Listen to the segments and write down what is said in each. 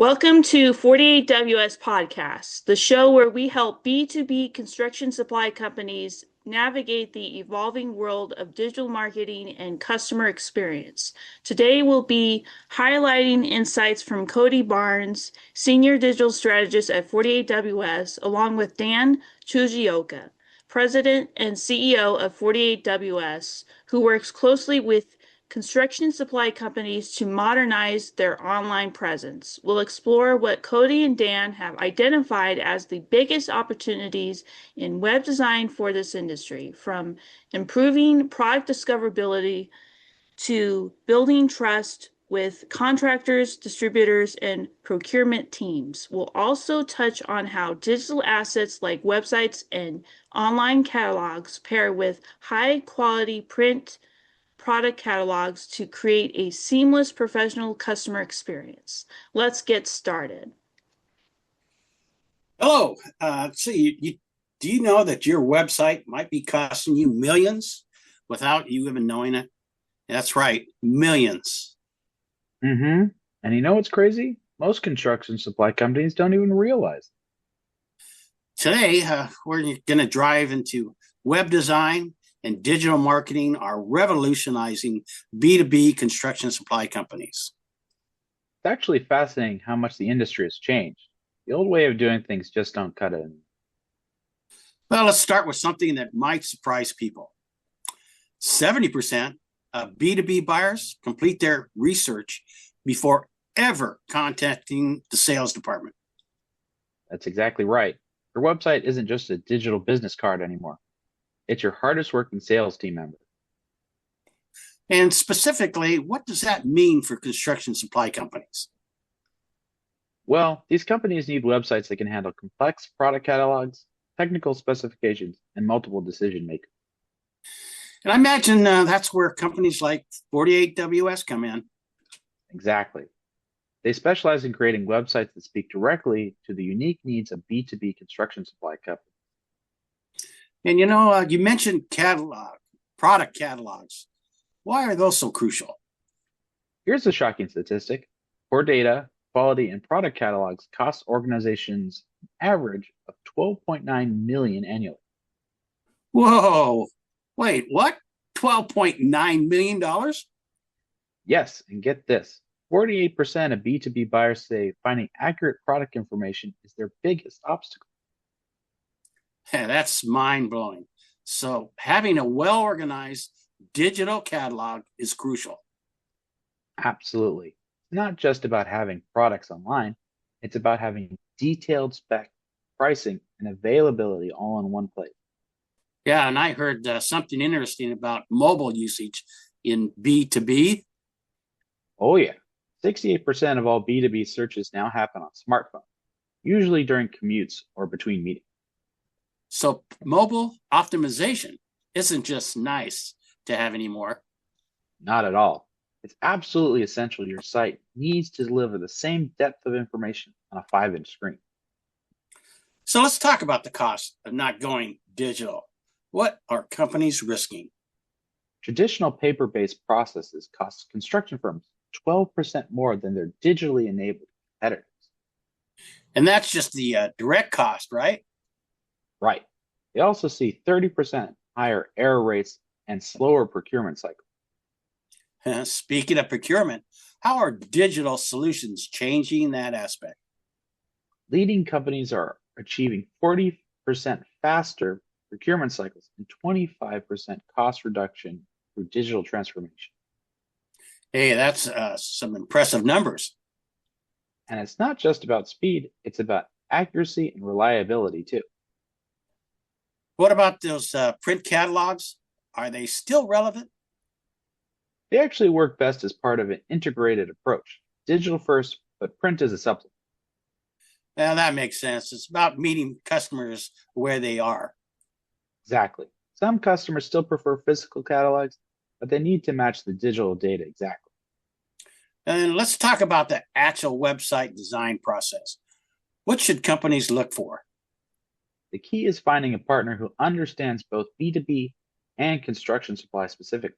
Welcome to 48WS Podcast, the show where we help B2B construction supply companies navigate the evolving world of digital marketing and customer experience. Today we'll be highlighting insights from Cody Barnes, Senior Digital Strategist at 48WS, along with Dan Chujioka, President and CEO of 48WS, who works closely with construction supply companies to modernize their online presence. We'll explore what Cody and Dan have identified as the biggest opportunities in web design for this industry, from improving product discoverability to building trust with contractors, distributors, and procurement teams. We'll also touch on how digital assets like websites and online catalogs pair with high quality print product catalogs to create a seamless professional customer experience. Let's get started. Hello. Do you know that your website might be costing you millions without you even knowing it? That's right, millions. Mm-hmm. And you know what's crazy? Most construction supply companies don't even realize. Today, we're going to drive into web design and digital marketing are revolutionizing B2B construction supply companies. It's actually fascinating how much the industry has changed. The old way of doing things just don't cut it. Well, let's start with something that might surprise people. 70% of B2B buyers complete their research before ever contacting the sales department. That's exactly right. Your website isn't just a digital business card anymore. It's your hardest working sales team member. And specifically, what does that mean for construction supply companies? Well, these companies need websites that can handle complex product catalogs, technical specifications, and multiple decision makers. And I imagine that's where companies like 48WS come in. Exactly. They specialize in creating websites that speak directly to the unique needs of B2B construction supply companies. And you mentioned product catalogs. Why are those so crucial? Here's a shocking statistic. Poor data, quality, and product catalogs cost organizations an average of $12.9 million annually. Whoa, wait, what? $12.9 million? Yes, and get this. 48% of B2B buyers say finding accurate product information is their biggest obstacle. Yeah, that's mind-blowing. So having a well-organized digital catalog is crucial. Absolutely. It's not just about having products online. It's about having detailed spec, pricing, and availability all in one place. Yeah, and I heard something interesting about mobile usage in B2B. Oh yeah. 68% of all B2B searches now happen on smartphones, usually during commutes or between meetings. So mobile optimization isn't just nice to have anymore. Not at all. It's absolutely essential your site needs to deliver the same depth of information on a 5-inch screen. So let's talk about the cost of not going digital. What are companies risking? Traditional paper-based processes cost construction firms 12% more than their digitally enabled competitors. And that's just the direct cost, right? Right. They also see 30% higher error rates and slower procurement cycles. Speaking of procurement, how are digital solutions changing that aspect? Leading companies are achieving 40% faster procurement cycles and 25% cost reduction through digital transformation. Hey, that's some impressive numbers. And it's not just about speed, it's about accuracy and reliability too. What about those print catalogs? Are they still relevant? They actually work best as part of an integrated approach. Digital first, but print as a supplement. Well, that makes sense. It's about meeting customers where they are. Exactly. Some customers still prefer physical catalogs, but they need to match the digital data exactly. And let's talk about the actual website design process. What should companies look for? The key is finding a partner who understands both B2B and construction supply specifically.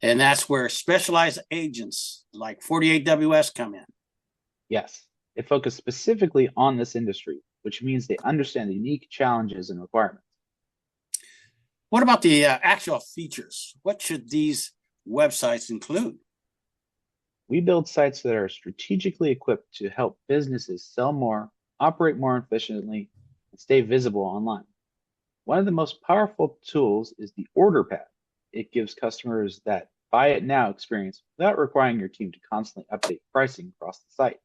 And that's where specialized agents like 48WS come in. Yes, they focus specifically on this industry, which means they understand the unique challenges and requirements. What about the actual features? What should these websites include? We build sites that are strategically equipped to help businesses sell more, operate more efficiently, and stay visible online. One of the most powerful tools is the order pad. It gives customers that buy it now experience without requiring your team to constantly update pricing across the site.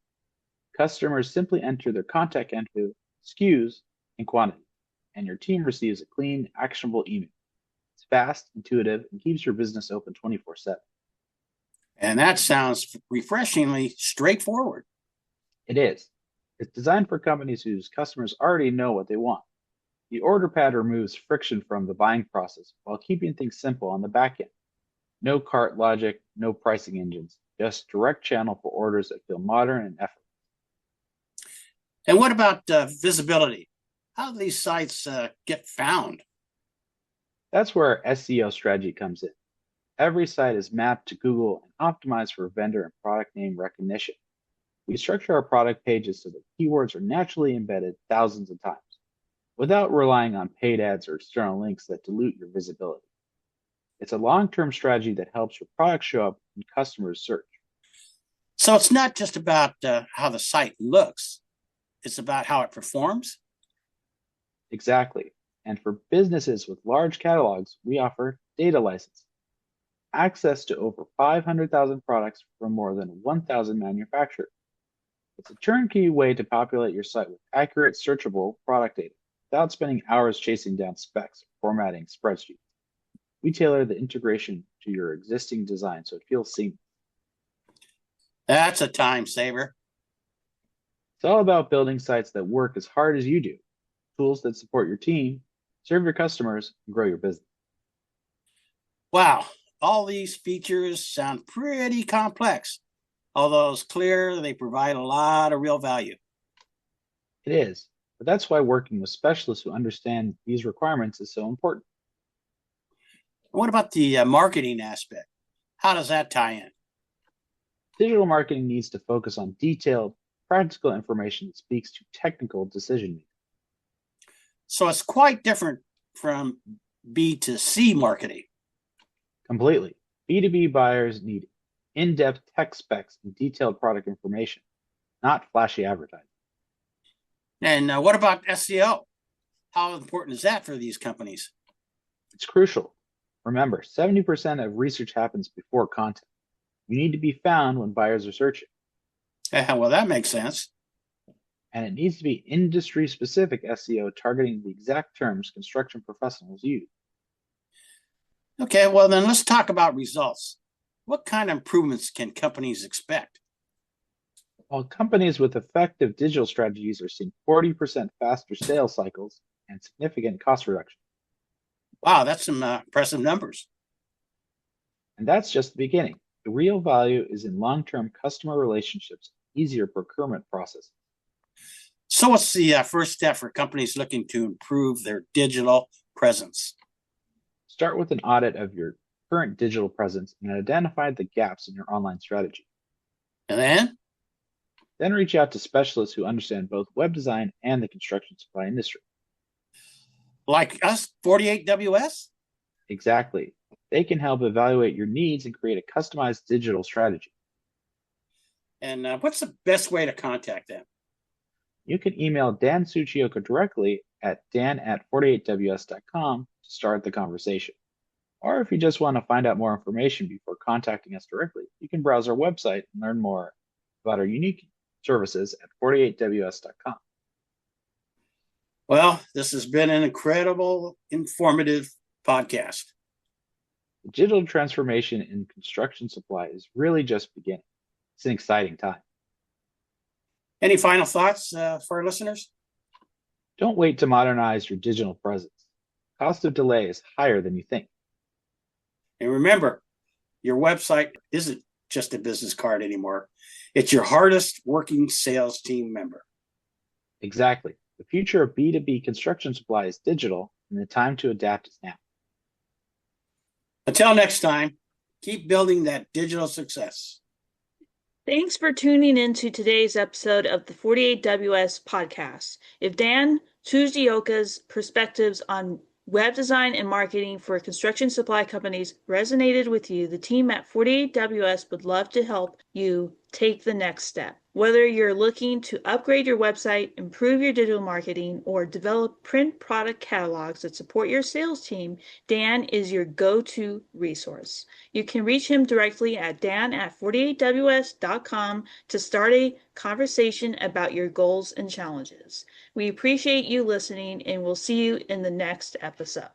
Customers simply enter their contact info, SKUs, and quantity, and your team receives a clean, actionable email. It's fast, intuitive, and keeps your business open 24/7. And that sounds refreshingly straightforward. It is. It's designed for companies whose customers already know what they want. The order pad removes friction from the buying process while keeping things simple on the back end. No cart logic, no pricing engines, just direct channel for orders that feel modern and effortless. And what about visibility? How do these sites get found? That's where our SEO strategy comes in. Every site is mapped to Google and optimized for vendor and product name recognition. We structure our product pages so that keywords are naturally embedded thousands of times, without relying on paid ads or external links that dilute your visibility. It's a long-term strategy that helps your product show up when customers search. So it's not just about how the site looks, it's about how it performs. Exactly. And for businesses with large catalogs, we offer data licensing, access to over 500,000 products from more than 1,000 manufacturers. It's a turnkey way to populate your site with accurate, searchable product data without spending hours chasing down specs or formatting spreadsheets. We tailor the integration to your existing design so it feels seamless. That's a time saver. It's all about building sites that work as hard as you do, tools that support your team, serve your customers, and grow your business. Wow, all these features sound pretty complex. Although it's clear they provide a lot of real value. It is, but that's why working with specialists who understand these requirements is so important. What about the marketing aspect? How does that tie in? Digital marketing needs to focus on detailed, practical information that speaks to technical decision making. So it's quite different from B2C marketing. Completely. B2B buyers need in-depth tech specs and detailed product information, not flashy advertising. And what about SEO? How important is that for these companies? It's crucial. Remember, 70% of research happens before content. You need to be found when buyers are searching. Well, that makes sense. And it needs to be industry-specific SEO targeting the exact terms construction professionals use. Okay, well, then let's talk about results. What kind of improvements can companies expect? While companies with effective digital strategies are seeing 40% faster sales cycles and significant cost reduction. Wow, that's some impressive numbers. And that's just the beginning. The real value is in long-term customer relationships, easier procurement processes. So what's the first step for companies looking to improve their digital presence? Start with an audit of your current digital presence and identify the gaps in your online strategy. And then reach out to specialists who understand both web design and the construction supply industry. Like us, 48WS? Exactly. They can help evaluate your needs and create a customized digital strategy. And what's the best way to contact them? You can email Dan Suchioka directly at dan@48ws.com to start the conversation. Or if you just want to find out more information before contacting us directly, you can browse our website and learn more about our unique services at 48ws.com. Well, this has been an incredible, informative podcast. The digital transformation in construction supply is really just beginning. It's an exciting time. Any final thoughts for our listeners? Don't wait to modernize your digital presence. Cost of delay is higher than you think. And remember, your website isn't just a business card anymore. It's your hardest working sales team member. Exactly. The future of B2B construction supply is digital, and the time to adapt is now. Until next time, keep building that digital success. Thanks for tuning in to today's episode of the 48WS podcast. If Dan Tsujiyoka's perspectives on web design and marketing for construction supply companies resonated with you, the team at 48WS would love to help you take the next step. Whether you're looking to upgrade your website, improve your digital marketing, or develop print product catalogs that support your sales team, Dan is your go-to resource. You can reach him directly at dan@48ws.com to start a conversation about your goals and challenges. We appreciate you listening, and we'll see you in the next episode.